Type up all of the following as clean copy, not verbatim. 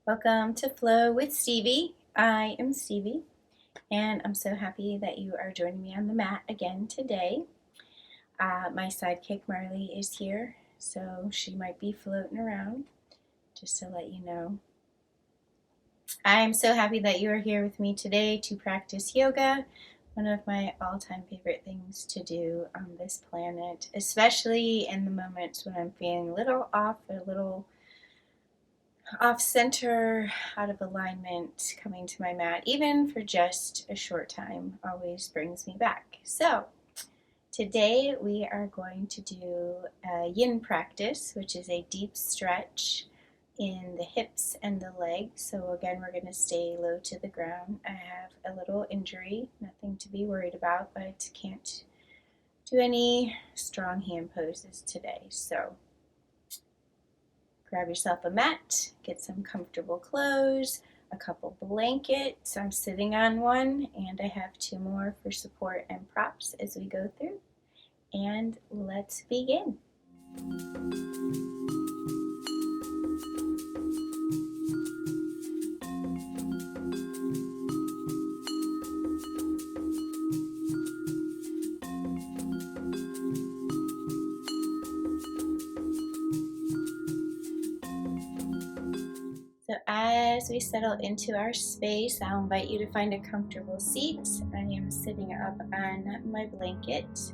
Welcome to Flow with Stevie. I am Stevie, and I'm so happy that you are joining me on the mat again today. My sidekick Marley is here, so she might be floating around, just to let you know. I am so happy that you are here with me today to practice yoga, one of my all-time favorite things to do on this planet, especially in the moments when I'm feeling a little off, a little off center, out of alignment. Coming to my mat, even for just a short time, always brings me back. So today we are going to do a yin practice, which is a deep stretch in the hips and the legs. So again, we're going to stay low to the ground. I have a little injury, nothing to be worried about, but can't do any strong hand poses today. So grab yourself a mat, get some comfortable clothes, a couple blankets. I'm sitting on one, and I have two more for support and props as we go through. And let's begin. So as we settle into our space, I'll invite you to find a comfortable seat. I am sitting up on my blanket,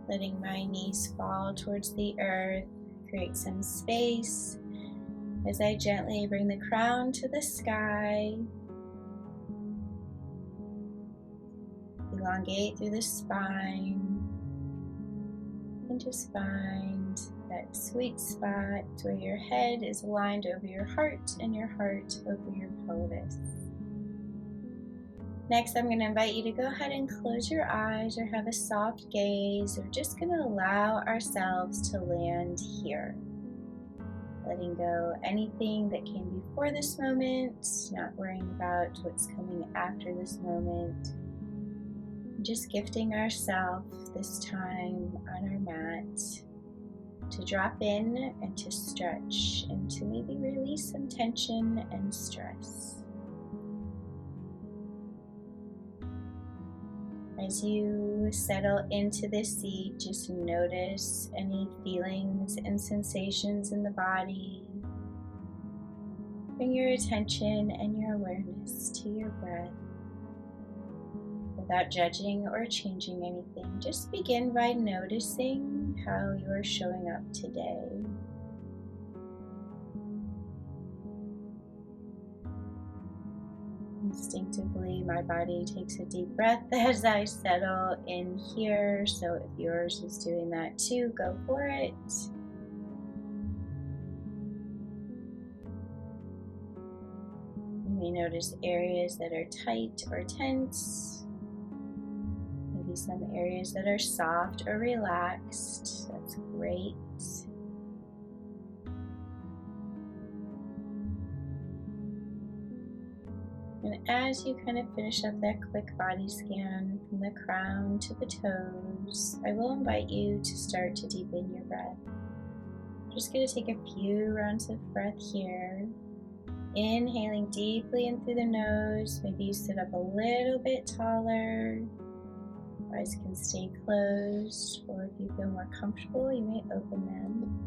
letting my knees fall towards the earth, create some space as I gently bring the crown to the sky. Elongate through the spine, and just find that sweet spot where your head is aligned over your heart and your heart over your pelvis. Next, I'm going to invite you to go ahead and close your eyes or have a soft gaze. We're just going to allow ourselves to land here. Letting go anything that came before this moment, not worrying about what's coming after this moment. Just gifting ourselves this time on our mat to drop in and to stretch and to maybe release some tension and stress. As you settle into this seat, just notice any feelings and sensations in the body. Bring your attention and your awareness to your breath. Without judging or changing anything, just begin by noticing how you are showing up today. Instinctively, my body takes a deep breath as I settle in here, so if yours is doing that too, go for it. You may notice areas that are tight or tense. Maybe some areas that are soft or relaxed. That's great. And as you kind of finish up that quick body scan from the crown to the toes, I will invite you to start to deepen your breath. I'm just going to take a few rounds of breath here. Inhaling deeply in through the nose. Maybe you sit up a little bit taller. Eyes can stay closed, or if you feel more comfortable, you may open them.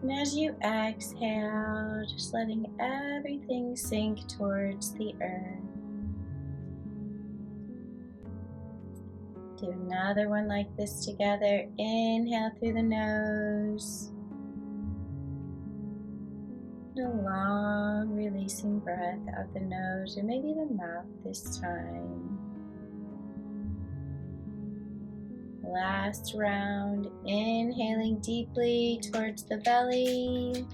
And as you exhale, just letting everything sink towards the earth. Do another one like this together. Inhale through the nose. And a long releasing breath out the nose, or maybe the mouth this time. Last round, inhaling deeply towards the belly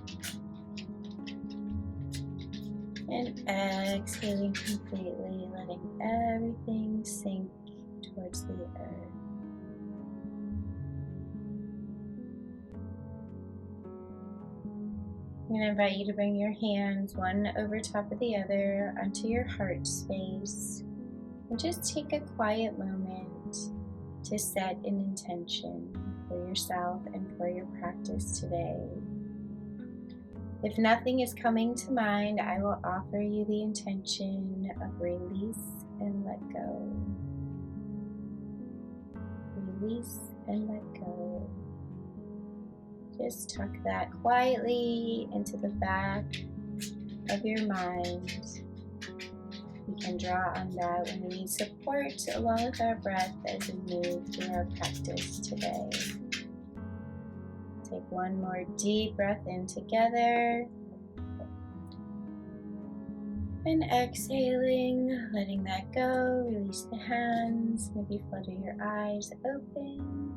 and exhaling completely, letting everything sink towards the earth. I'm going to invite you to bring your hands one over top of the other onto your heart space and just take a quiet moment to set an intention for yourself and for your practice today. If nothing is coming to mind, I will offer you the intention of release and let go. Release and let go. Just tuck that quietly into the back of your mind. We can draw on that when we need support along with our breath as we move through our practice today. Take one more deep breath in together. And exhaling, letting that go. Release the hands. Maybe flutter your eyes open.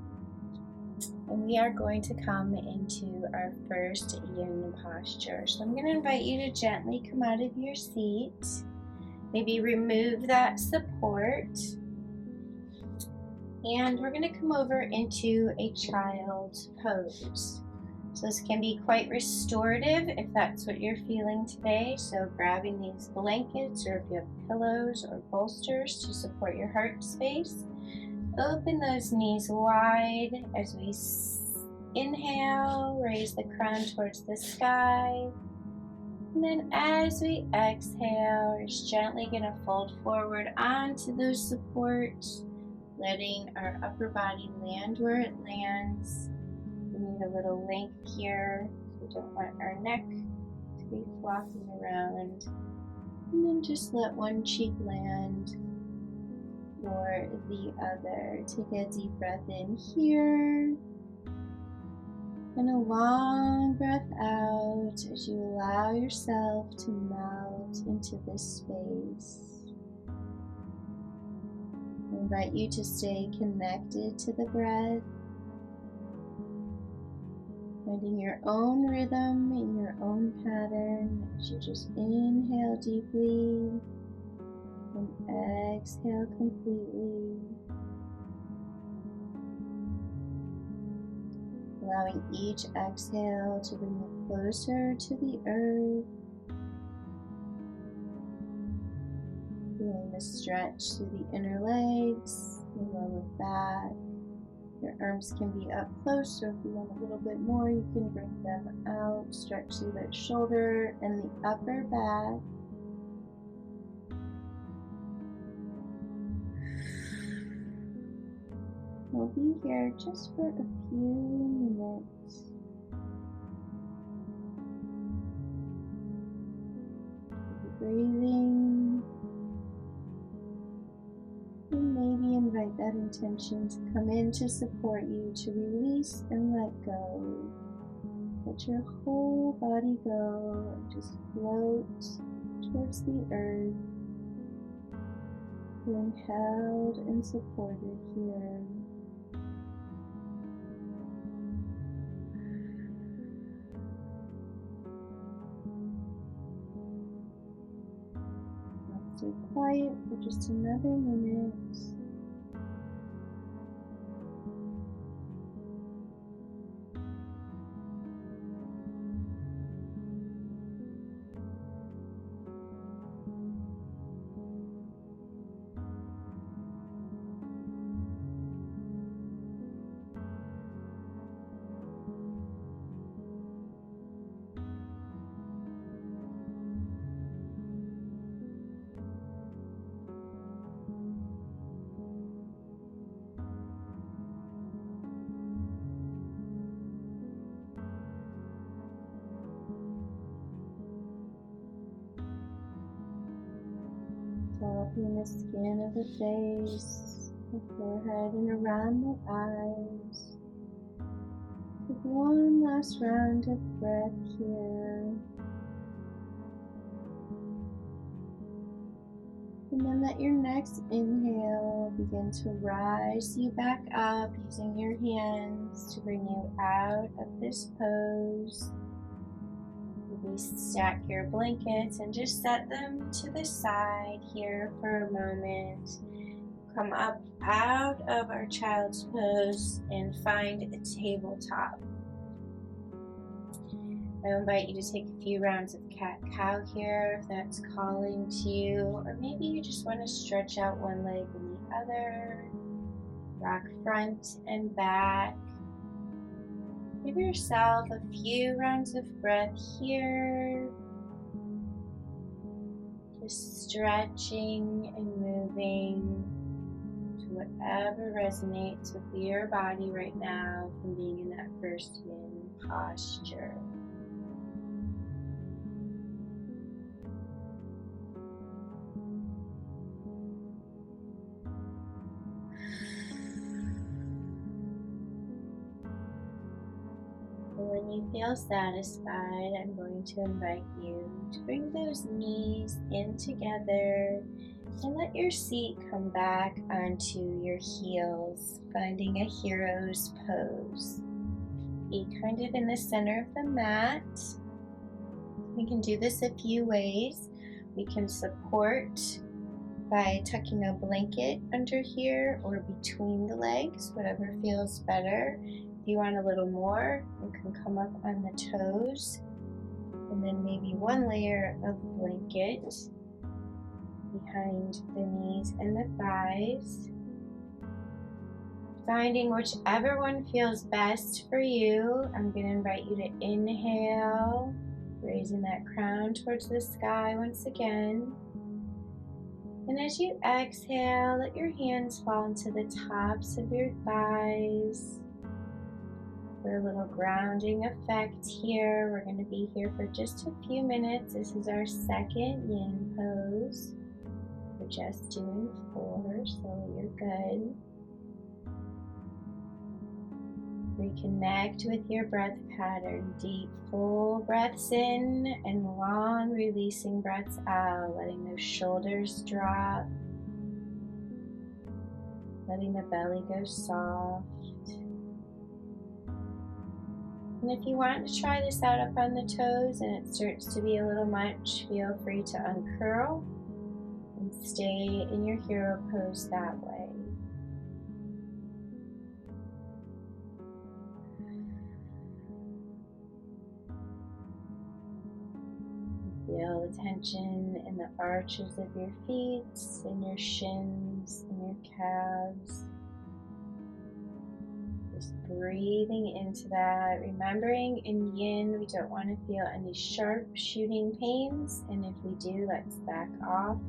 And we are going to come into our first yin posture. So I'm going to invite you to gently come out of your seat. Maybe remove that support. And we're going to come over into a child's pose. So this can be quite restorative if that's what you're feeling today. So grabbing these blankets, or if you have pillows or bolsters to support your heart space. Open those knees wide as we inhale, raise the crown towards the sky. And then as we exhale, we're just gently going to fold forward onto those supports, letting our upper body land where it lands. We need a little length here, so we don't want our neck to be flopping around. And then just let one cheek land or the other. Take a deep breath in here and a long breath out as you allow yourself to melt into this space. I invite you to stay connected to the breath, finding your own rhythm and your own pattern as you just inhale deeply and exhale completely. Allowing each exhale to bring you closer to the earth. Feeling the stretch through the inner legs, the lower back. Your arms can be up close, so if you want a little bit more, you can bring them out. Stretch through that shoulder and the upper back. We'll be here just for a few minutes. Keep breathing. And maybe invite that intention to come in to support you to release and let go. Let your whole body go and just float towards the earth, feeling held and supported here. Stay quiet for just another minute. Softening the skin of the face, the forehead, and around the eyes. Take one last round of breath here. And then let your next inhale begin to rise you back up using your hands to bring you out of this pose. Maybe stack your blankets and just set them to the side here for a moment. Come up out of our child's pose and find a tabletop. I invite you to take a few rounds of cat-cow here if that's calling to you, or maybe you just want to stretch out one leg and the other, rock front and back. Give yourself a few rounds of breath here. Just stretching and moving to whatever resonates with your body right now from being in that first yin posture. When you feel satisfied, I'm going to invite you to bring those knees in together and let your seat come back onto your heels, finding a hero's pose. Be kind of in the center of the mat. We can do this a few ways. We can support by tucking a blanket under here or between the legs, whatever feels better. If you want a little more, you can come up on the toes and then maybe one layer of blanket behind the knees and the thighs. Finding whichever one feels best for you. I'm going to invite you to inhale, raising that crown towards the sky once again. And as you exhale, let your hands fall into the tops of your thighs. For a little grounding effect here, we're going to be here for just a few minutes. This is our second yin pose. We're just doing 4, so you're good. Reconnect with your breath pattern. Deep, full breaths in and long releasing breaths out, letting those shoulders drop, letting the belly go soft. And if you want to try this out up on the toes and it starts to be a little much, feel free to uncurl and stay in your hero pose that way. Feel the tension in the arches of your feet, in your shins, in your calves. Just breathing into that, remembering in yin we don't want to feel any sharp shooting pains, and if we do, let's back off.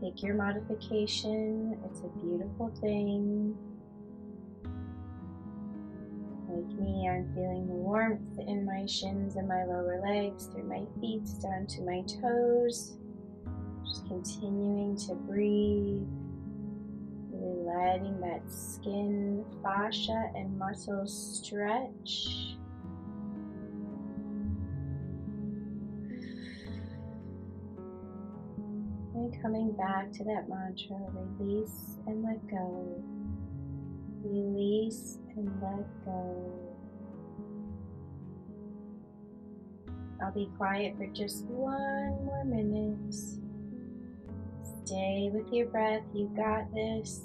Take your modification, it's a beautiful thing. Like me, I'm feeling the warmth in my shins and my lower legs, through my feet down to my toes. Just continuing to breathe, really letting that skin, fascia, and muscles stretch. And coming back to that mantra, release and let go. Release and let go. I'll be quiet for just 1 more minute. Stay with your breath, you got this.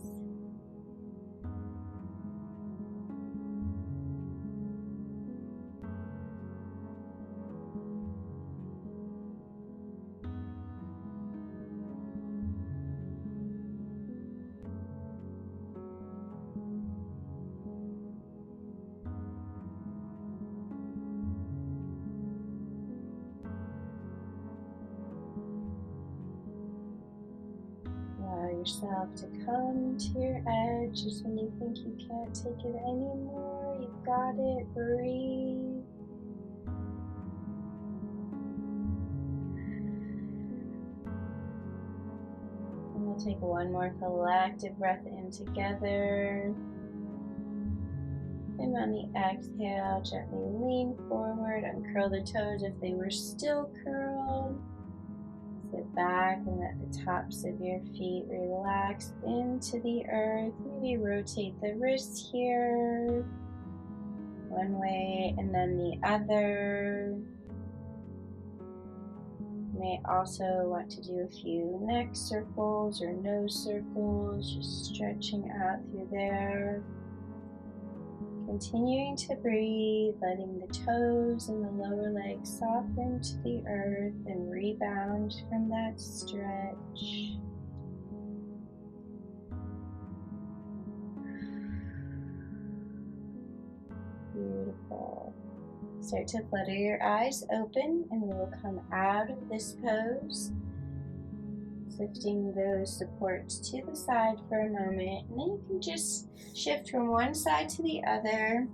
Allow yourself to come to your edge just when you think you can't take it anymore. You've got it. Breathe. And we'll take 1 more collective breath in together. And on the exhale, gently lean forward, uncurl the toes if they were still curled. Sit back and let the tops of your feet relax into the earth. Maybe rotate the wrists here, one way and then the other. You may also want to do a few neck circles or nose circles, just stretching out through there. Continuing to breathe, letting the toes and the lower legs soften to the earth and rebound from that stretch. Beautiful. Start to flutter your eyes open, and we will come out of this pose, lifting those supports to the side for a moment, and then you can just shift from one side to the other.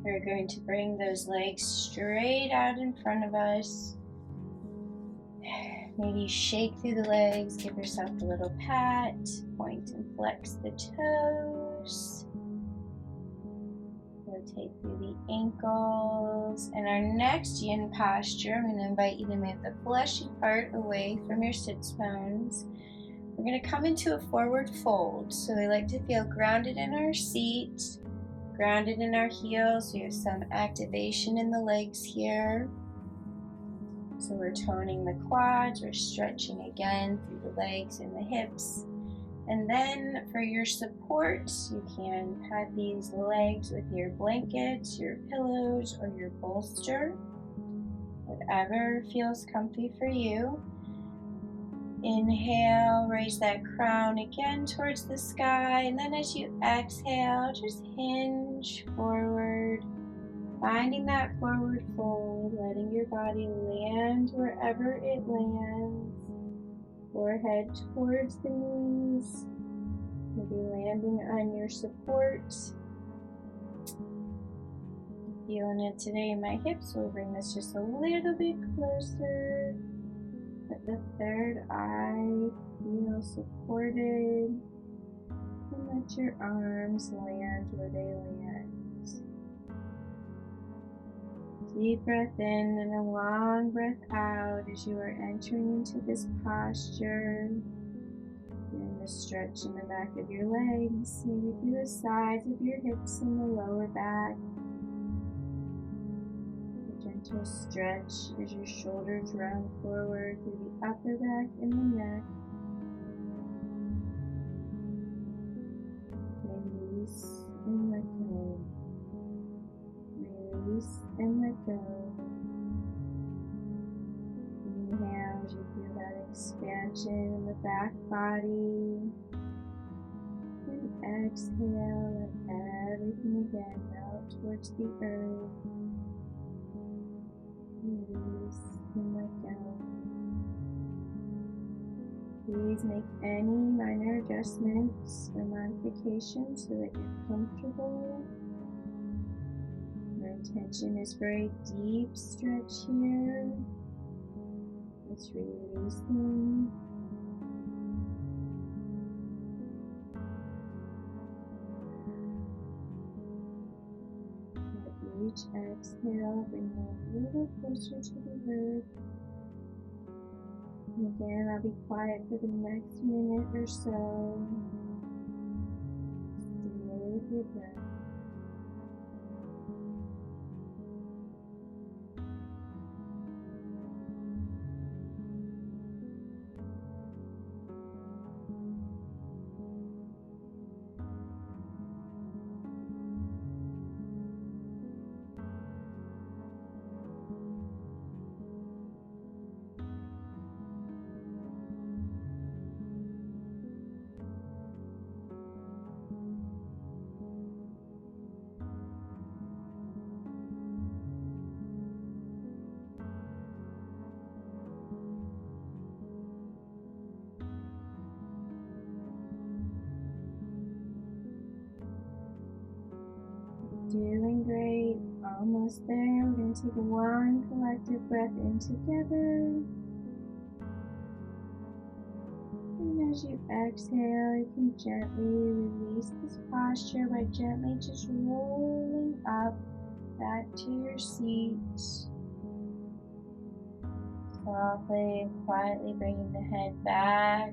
We're going to bring those legs straight out in front of us. Maybe shake through the legs, give yourself a little pat, point and flex the toes. Rotate through the ankles. In our next yin posture, I'm going to invite you to move the fleshy part away from your sits bones. We're going to come into a forward fold. So we like to feel grounded in our seat, grounded in our heels. We have some activation in the legs here. So we're toning the quads, we're stretching again through the legs and the hips. And then for your support, you can pad these legs with your blankets, your pillows, or your bolster. Whatever feels comfy for you. Inhale, raise that crown again towards the sky. And then as you exhale, just hinge forward, finding that forward fold, letting your body land wherever it lands. Forehead towards the knees, maybe landing on your support. Feeling it today in my hips, we'll bring this just a little bit closer. Let the third eye feel supported, and let your arms land where they land. Deep breath in and a long breath out as you are entering into this posture. Doing the stretch in the back of your legs, maybe through the sides of your hips and the lower back. A gentle stretch as your shoulders round forward through the upper back and the neck. Release and let go. Release and let go. Inhale as you feel that expansion in the back body. And exhale, let everything again melt towards the earth. Release and let go. Please make any minor adjustments or modifications so that you're comfortable. Our intention is for a deep stretch here. It's releasing. With each exhale, bring you a little closer to the earth. And again, I'll be quiet for the next minute or so. Stay with your breath. Doing great, almost there. We're going to take one collective breath in together. And as you exhale, you can gently release this posture by gently just rolling up back to your seat. Softly and quietly bringing the head back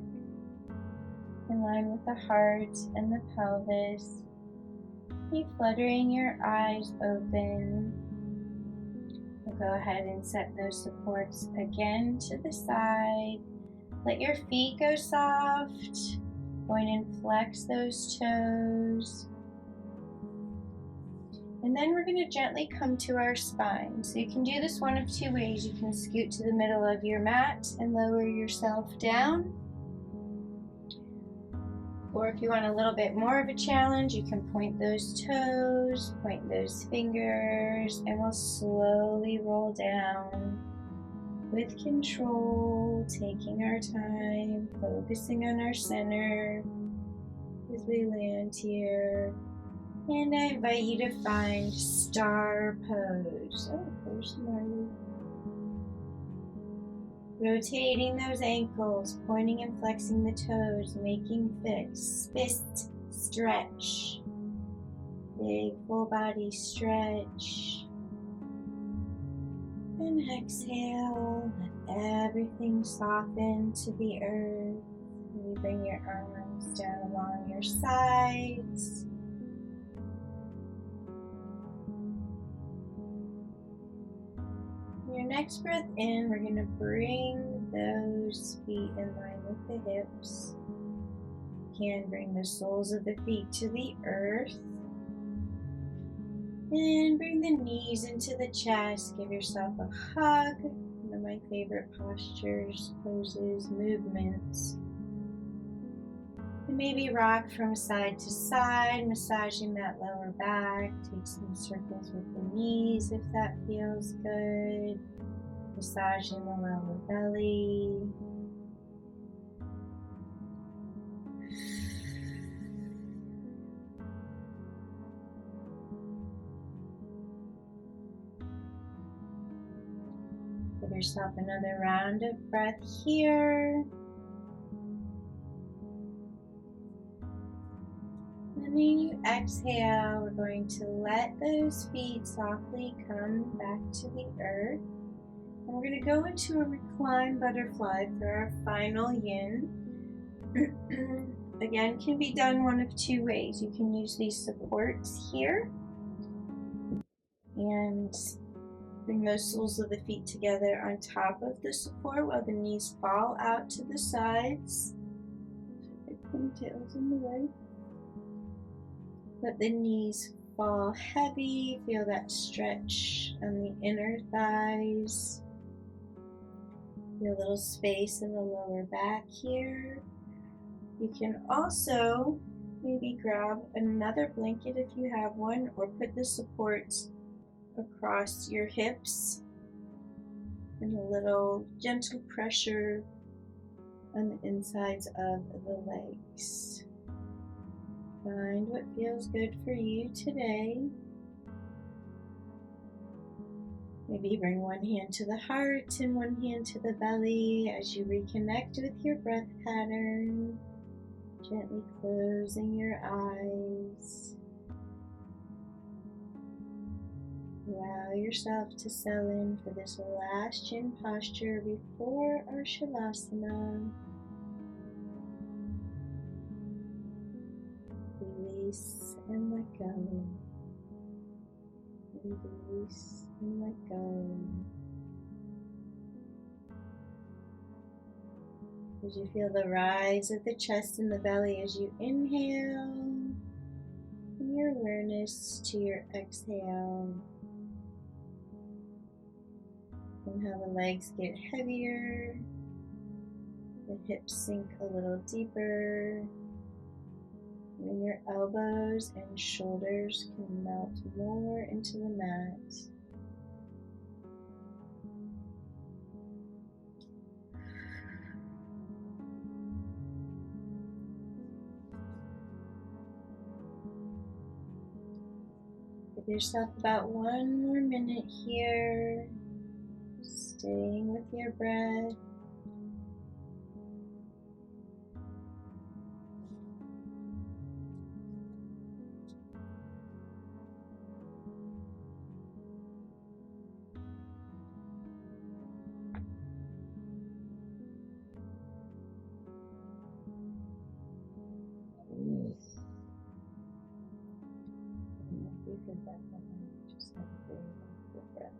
in line with the heart and the pelvis. Keep fluttering your eyes open. We'll go ahead and set those supports again to the side. Let your feet go soft. Point and flex those toes. And then we're going to gently come to our spine. So you can do this one of two ways. You can scoot to the middle of your mat and lower yourself down. Or if you want a little bit more of a challenge, you can point those toes, point those fingers, and we'll slowly roll down with control, taking our time, focusing on our center as we land here. And I invite you to find star pose. Oh, there's Marley. Rotating those ankles, pointing and flexing the toes, making fist stretch. Big full body stretch. And exhale, let everything soften to the earth. You bring your arms down along your sides. Your next breath in, we're going to bring those feet in line with the hips. You can bring the soles of the feet to the earth. And bring the knees into the chest. Give yourself a hug. One of my favorite postures, poses, movements. And maybe rock from side to side, massaging that lower back. Take some circles with the knees if that feels good. Massaging the lower belly. Give yourself another round of breath here. And then you exhale, we're going to let those feet softly come back to the earth. And we're going to go into a reclined butterfly for our final yin. Again, can be done one of two ways. You can use these supports here and bring those soles of the feet together on top of the support while the knees fall out to the sides. The ponytail's in the way. Let the knees fall heavy. Feel that stretch on the inner thighs. Feel a little space in the lower back here. You can also maybe grab another blanket if you have one, or put the supports across your hips and a little gentle pressure on the insides of the legs. Find what feels good for you today. Maybe bring one hand to the heart and one hand to the belly as you reconnect with your breath pattern. Gently closing your eyes. Allow yourself to settle in for this last chin posture before our Shavasana. Release and let go. Release and let go. As you feel the rise of the chest and the belly as you inhale, and your awareness to your exhale. And how the legs get heavier, the hips sink a little deeper, and your elbows and shoulders can melt more into the mat. Give yourself about 1 more minute here, staying with your breath. You feel that one, just have a very full breath.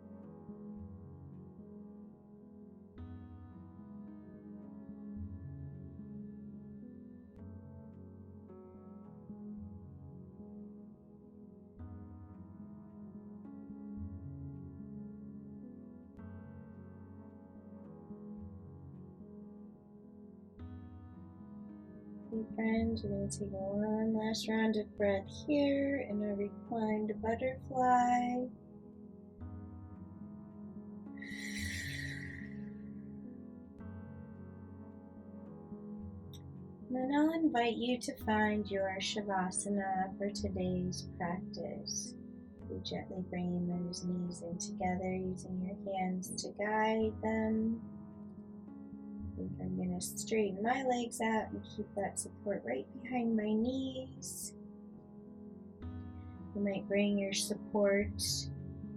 friend. We're going to take one last round of breath here in a reclined butterfly. And then I'll invite you to find your Shavasana for today's practice. Be gently bringing those knees in together, using your hands to guide them. I think I'm going to straighten my legs out and keep that support right behind my knees. You might bring your support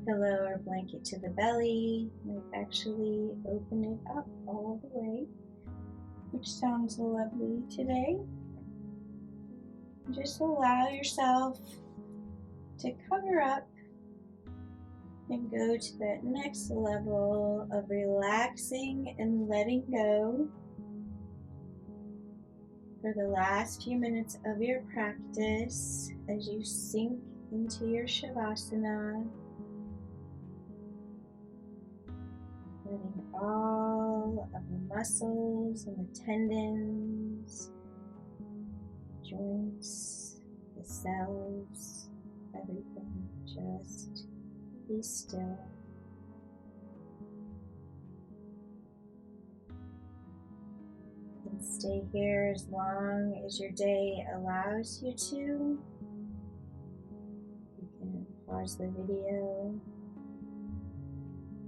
pillow or blanket to the belly. You might actually open it up all the way, which sounds lovely today. Just allow yourself to cover up and go to that next level of relaxing and letting go for the last few minutes of your practice as you sink into your Shavasana, letting all of the muscles and the tendons, the joints, the cells, everything just be still. And stay here as long as your day allows you to. You can pause the video.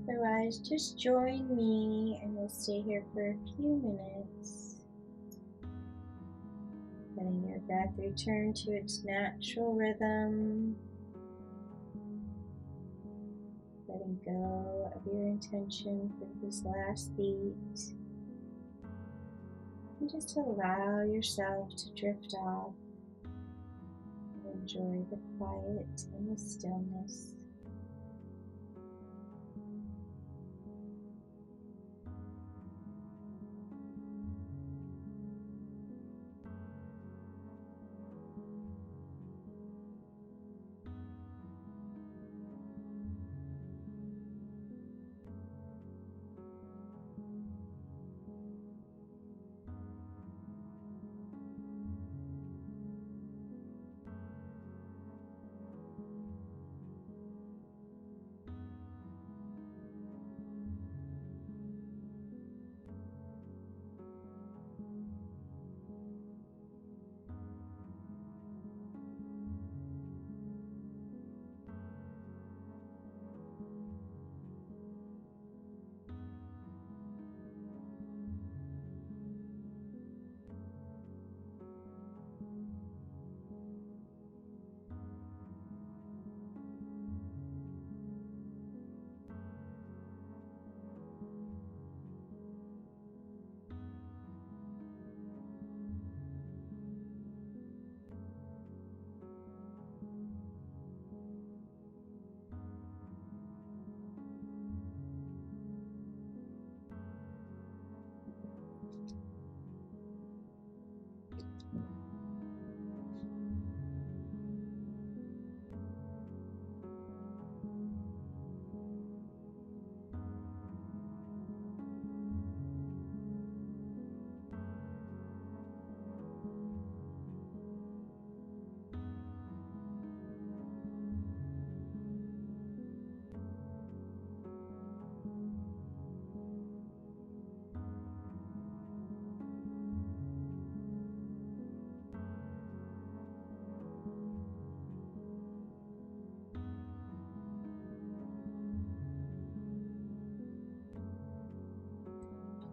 Otherwise, just join me and we'll stay here for a few minutes. Letting your breath return to its natural rhythm. Letting go of your intention for this last beat. And just allow yourself to drift off and enjoy the quiet and the stillness.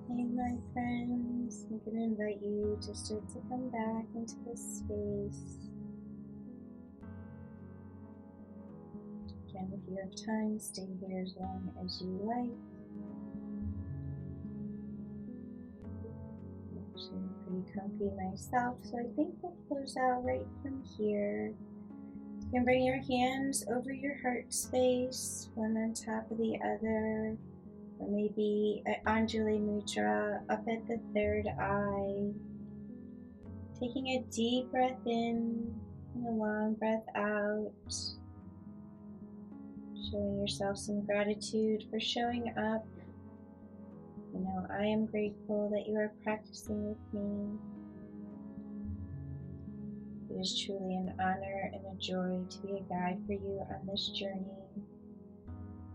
Hey my friends, I'm going to invite you to start to come back into this space. Again, if you have time, stay here as long as you like. I'm actually pretty comfy myself, so I think we'll close out right from here. You can bring your hands over your heart space, one on top of the other. Or maybe an Anjali Mudra up at the third eye. Taking a deep breath in and a long breath out. Showing yourself some gratitude for showing up. You know, I am grateful that you are practicing with me. It is truly an honor and a joy to be a guide for you on this journey.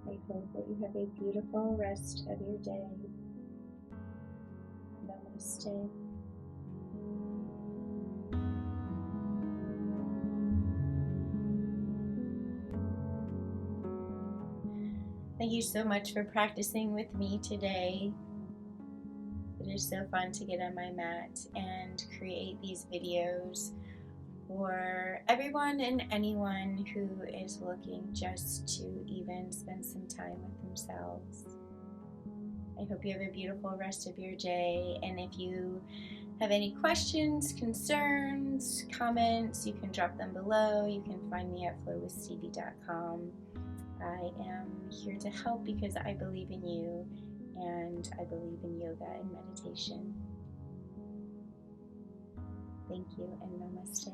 I hope that you have a beautiful rest of your day. Namaste. Thank you so much for practicing with me today. It is so fun to get on my mat and create these videos for everyone and anyone who is looking just to even spend some time with themselves. I hope you have a beautiful rest of your day, and if you have any questions, concerns, comments, you can drop them below. You can find me at flowwithstevie.com. I am here to help because I believe in you and I believe in yoga and meditation. Thank you and namaste.